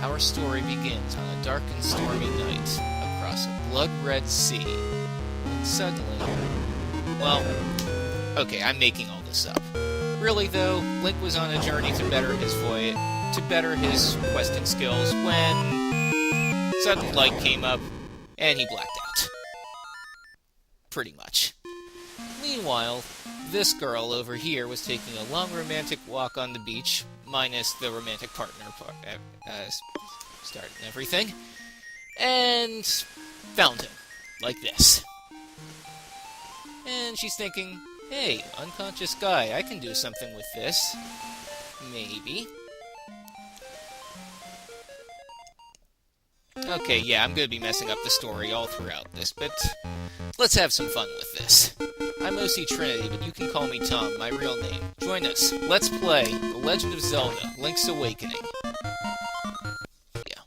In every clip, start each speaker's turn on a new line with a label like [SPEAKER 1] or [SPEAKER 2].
[SPEAKER 1] Our story begins on a dark and stormy night across a blood-red sea. When suddenly... Well, okay, I'm making all this up. Really, though, Link was on a journey to better his questing skills when sudden light came up and he blacked out. Pretty much. Meanwhile, this girl over here was taking a long romantic walk on the beach, minus the romantic partner start and everything, and found him, like this. And she's thinking, hey, unconscious guy, I can do something with this. Maybe. Okay, yeah, I'm gonna be messing up the story all throughout this, but let's have some fun with this. I'm OC Trinity, but you can call me Tom, my real name. Join us. Let's play The Legend of Zelda, Link's Awakening. Yeah.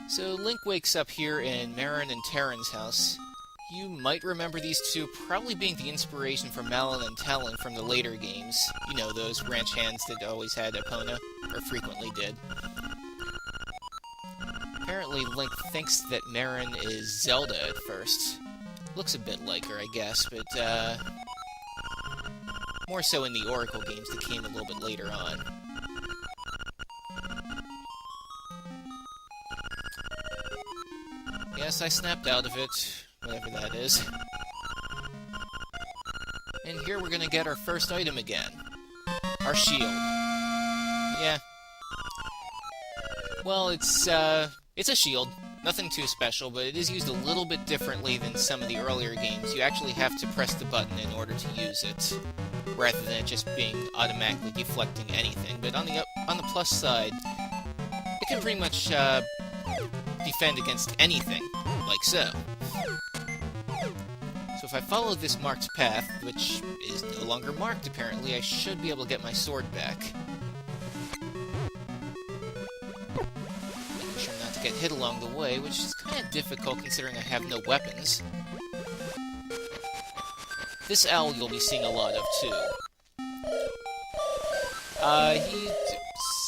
[SPEAKER 1] So, Link wakes up here in Marin and Terran's house. You might remember these two probably being the inspiration for Malon and Talon from the later games. You know, those ranch hands that always had Epona, or frequently did. Apparently, Link thinks that Marin is Zelda at first. Looks a bit like her, I guess, but, more so in the Oracle games that came a little bit later on. Yes, I snapped out of it, whatever that is. And here we're gonna get our first item again. Our shield. Yeah. Well, it's a shield. Nothing too special, but it is used a little bit differently than some of the earlier games. You actually have to press the button in order to use it, rather than it just being automatically deflecting anything. But on the plus side, it can pretty much defend against anything, like so. So if I follow this marked path, which is no longer marked apparently, I should be able to get my sword back. Get hit along the way, which is kind of difficult considering I have no weapons. This owl you'll be seeing a lot of, too. He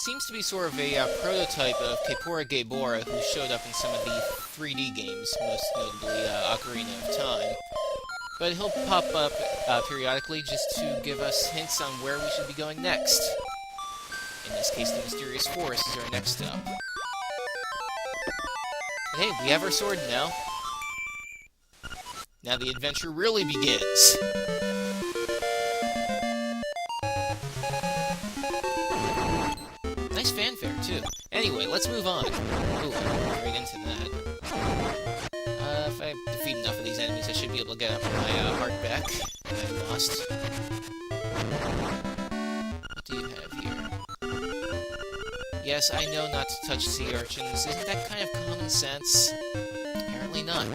[SPEAKER 1] seems to be sort of a prototype of Kaepora Gaebora, who showed up in some of the 3D games, most notably Ocarina of Time. But he'll pop up periodically just to give us hints on where we should be going next. In this case, the Mysterious Forest is our next stop. Hey, we have our sword now. Now the adventure really begins. Nice fanfare, too. Anyway, let's move on. Ooh, right into that. If I defeat enough of these enemies, I should be able to get up my heart back that I lost. What do you have here? Yes, I know not to touch sea urchins. Isn't that kind of common sense? Apparently not.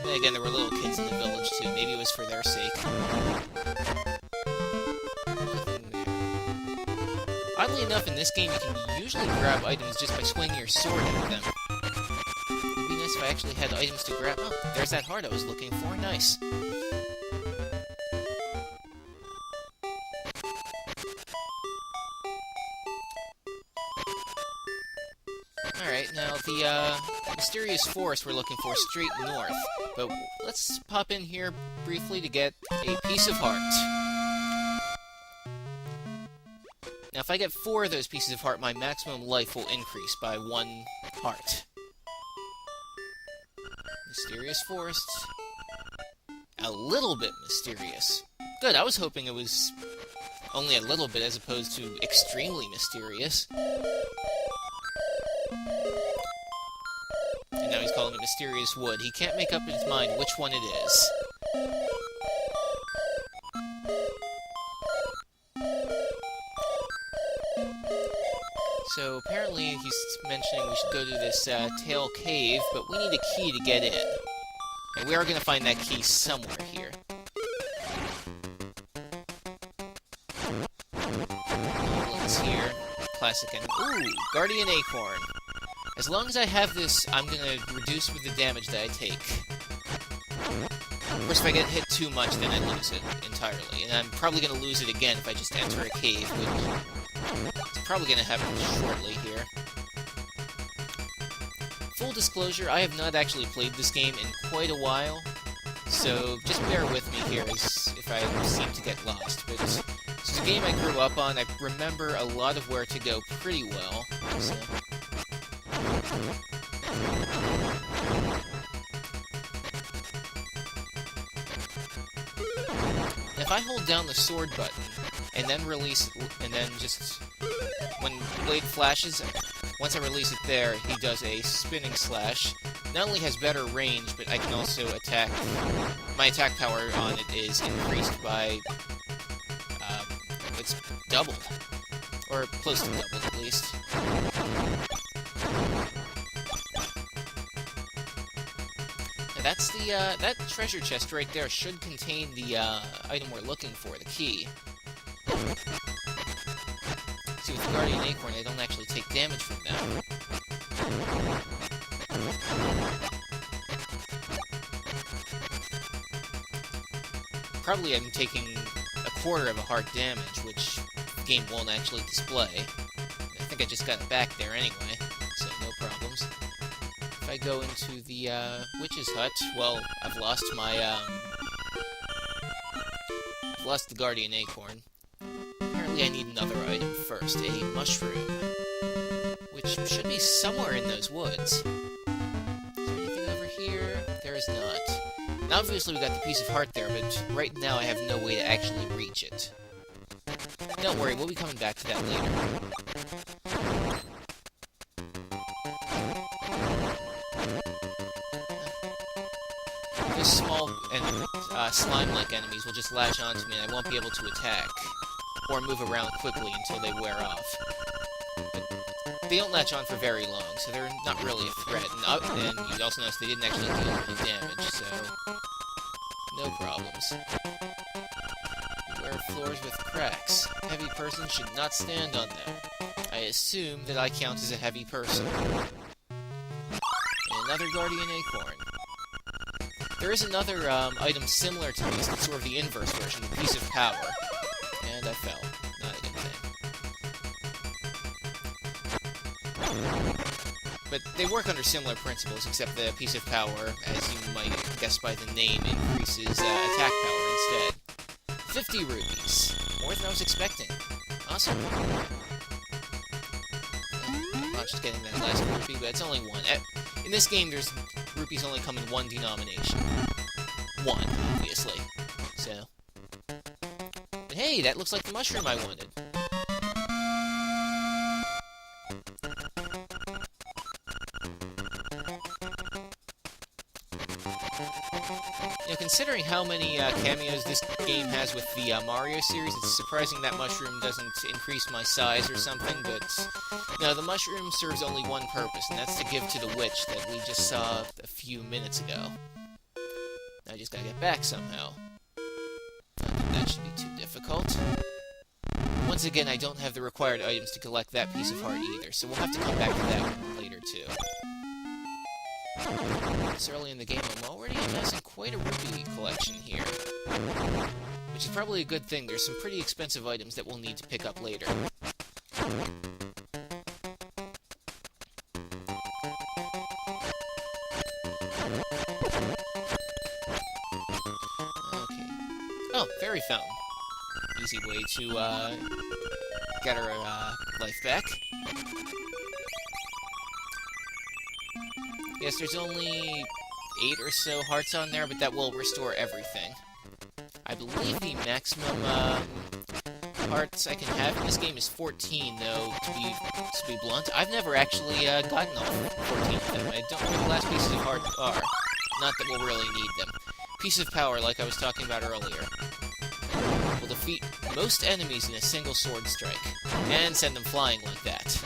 [SPEAKER 1] Then again, there were little kids in the village, too. Maybe it was for their sake. Nothing there. Oddly enough, in this game, you can usually grab items just by swinging your sword at them. It'd be nice if I actually had items to grab. Oh, there's that heart I was looking for. Nice. Now, the mysterious forest we're looking for is straight north, but let's pop in here briefly to get a piece of heart. Now, if I get 4 of those pieces of heart, my maximum life will increase by 1 heart. Mysterious forest. A little bit mysterious. Good, I was hoping it was only a little bit as opposed to extremely mysterious. And now he's calling it Mysterious Wood. He can't make up his mind which one it is. So apparently he's mentioning we should go to this Tail Cave, but we need a key to get in. And we are going to find that key somewhere here. Let's hear. Classic and... Ooh! Guardian Acorn. As long as I have this, I'm going to reduce with the damage that I take. Of course, if I get hit too much, then I lose it entirely. And I'm probably going to lose it again if I just enter a cave, which It's probably gonna happen shortly here. Full disclosure, I have not actually played this game in quite a while, so just bear with me here as if I seem to get lost. But it's a game I grew up on. I remember a lot of where to go pretty well, so... If I hold down the sword button, and then release it, and then just... When Blade flashes, once I release it there, he does a spinning slash. Not only has better range, but I can also attack... My attack power on it is increased by... it's doubled. Or close to doubled, at least. Now that's the, that treasure chest right there should contain the, item we're looking for, the key. See, with the Guardian Acorn, I don't actually take damage from them. Probably I'm taking a quarter of a heart damage, which the game won't actually display. I think I just got it back there anyway, so no problems. If I go into the, witch's hut, well, I've lost my, I've lost the Guardian Acorn. Apparently I need another item first, a mushroom, which should be somewhere in those woods. Is there anything over here? There is not. Now, obviously we got the piece of heart there, but right now I have no way to actually reach it. Don't worry, we'll be coming back to that later. Those small and slime-like enemies will just latch onto me and I won't be able to attack or move around quickly until they wear off. But they don't latch on for very long, so they're not really a threat. And you also notice they didn't actually deal any damage, so no problems. Beware floors with cracks. A heavy person should not stand on them. I assume that I count as a heavy person. And another Guardian Acorn. There is another item similar to these, that's sort of the inverse version, the Piece of Power. And I fell. Not a good thing. But they work under similar principles, except the Piece of Power, as you might guess by the name, increases attack power instead. 50 rupees. More than I was expecting. Awesome. Not just getting that last rupee, but it's only one. In this game, rupees only come in one denomination. One, obviously. So... But hey, that looks like the mushroom I wanted. You know, considering how many cameos this game has with the Mario series, it's surprising that mushroom doesn't increase my size or something, but... No, the mushroom serves only one purpose, and that's to give to the witch that we just saw a few minutes ago. I just gotta get back somehow. I don't think that should be too difficult. Once again, I don't have the required items to collect that piece of heart either, so we'll have to come back to that one later, too. This early in the game, I'm already amassing quite a rupee collection here. Which is probably a good thing. There's some pretty expensive items that we'll need to pick up later. Okay. Oh, fairy fountain. Easy way to, get our, life back. Yes, there's only 8 or so hearts on there, but that will restore everything. I believe the maximum, hearts I can have in this game is 14, though, to be blunt. I've never actually, gotten all 14 of them. I don't know where the last pieces of heart are. Not that we'll really need them. Piece of Power, like I was talking about earlier, will defeat most enemies in a single sword strike, and send them flying like that.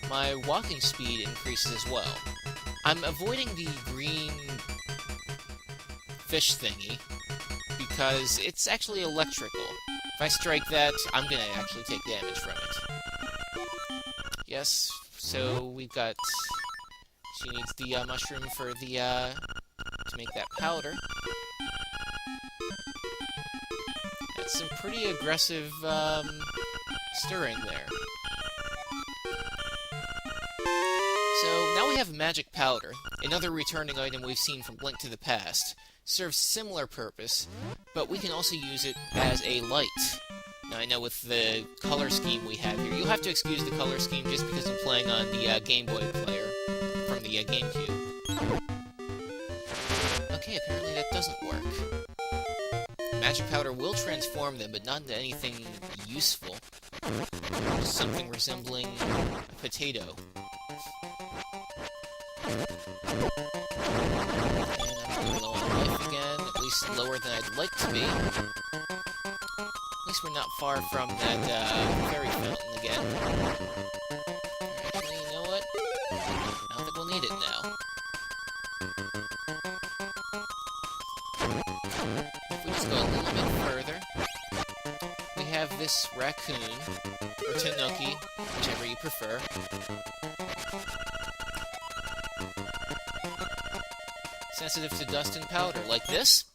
[SPEAKER 1] My walking speed increases as well. I'm avoiding the green fish thingy, because it's actually electrical. If I strike that, I'm gonna actually take damage from it. Yes, so we've got... She needs the mushroom for the, to make that powder. That's some pretty aggressive stirring there. So now we have magic powder, another returning item we've seen from Link to the Past. Serves similar purpose, but we can also use it as a light. Now I know with the color scheme we have here, you'll have to excuse the color scheme just because I'm playing on the Game Boy player from the GameCube. Okay, apparently that doesn't work. Magic powder will transform them, but not into anything useful. Just something resembling a potato. And I'm getting low on life again, at least lower than I'd like to be. At least we're not far from that fairy fountain again. Actually, you know what? I don't think we'll need it now. If we just go a little bit further, we have this raccoon, or tanuki, whichever you prefer. Sensitive to dust and powder, like this.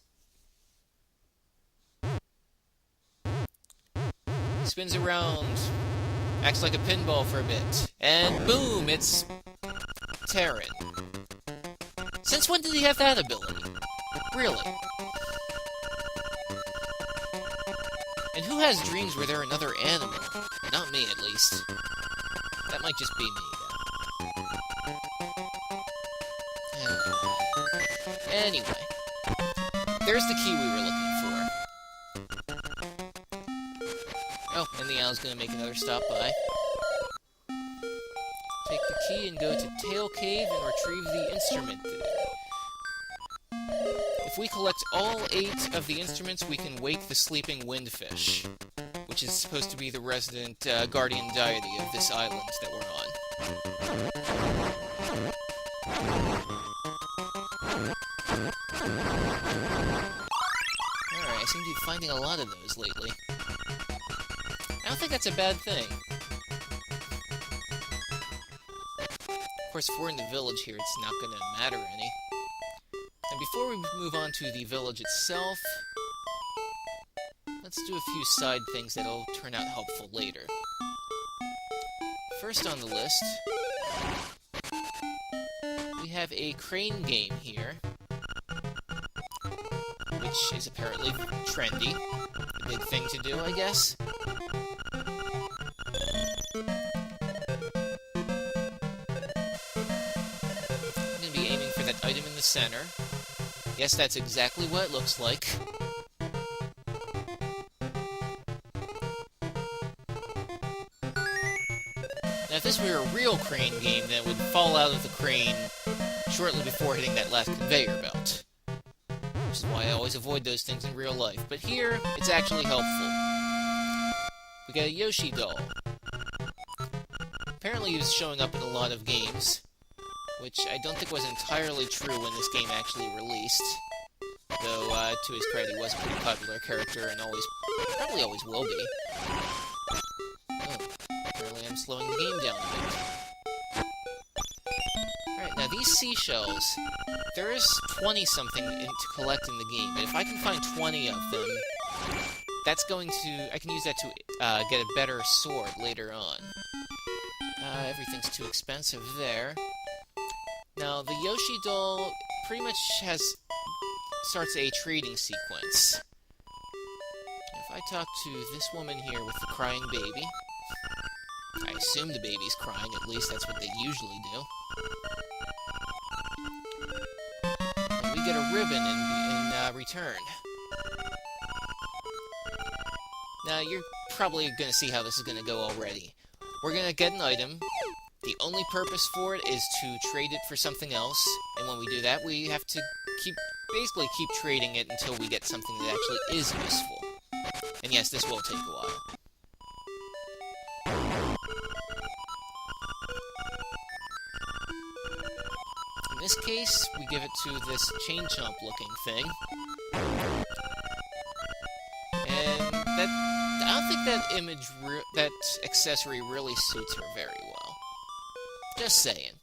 [SPEAKER 1] Spins around, acts like a pinball for a bit, and boom, it's Terran. Since when did he have that ability? Really? And who has dreams where they're another animal? Not me, at least. That might just be me, though. Anyway, there's the key we were looking for. Oh, and the owl's gonna make another stop by. Take the key and go to Tail Cave and retrieve the instrument there. If we collect all 8 of the instruments, we can wake the sleeping windfish, which is supposed to be the resident guardian deity of this island that we're on. Alright, I seem to be finding a lot of those lately. I don't think that's a bad thing. Of course, if we're in the village here, it's not going to matter any. And before we move on to the village itself, let's do a few side things that'll turn out helpful later. First on the list, we have a crane game here, which is apparently trendy. A big thing to do, I guess. I'm going to be aiming for that item in the center. Yes, that's exactly what it looks like. Now, if this were a real crane game, then it would fall out of the crane shortly before hitting that last conveyor belt. Which is why I always avoid those things in real life. But here, it's actually helpful. We got a Yoshi doll. Apparently he was showing up in a lot of games, which I don't think was entirely true when this game actually released. Though, to his credit, he was a pretty popular character and probably always will be. Oh, apparently I'm slowing the game down a bit. Alright, now these seashells, there is 20-something to collect in the game, and if I can find 20 of them, that's going to... I can use that to get a better sword later on. Everything's too expensive there. Now, the Yoshi doll pretty much starts a trading sequence. If I talk to this woman here with the crying baby, I assume the baby's crying, at least that's what they usually do. And we get a ribbon in return. Now, you're probably going to see how this is going to go already. We're going to get an item. The only purpose for it is to trade it for something else, and when we do that, we have to basically keep trading it until we get something that actually is useful. And yes, this will take a while. In this case, we give it to this chain chomp looking thing. And I don't think that accessory really suits her very well. Just saying.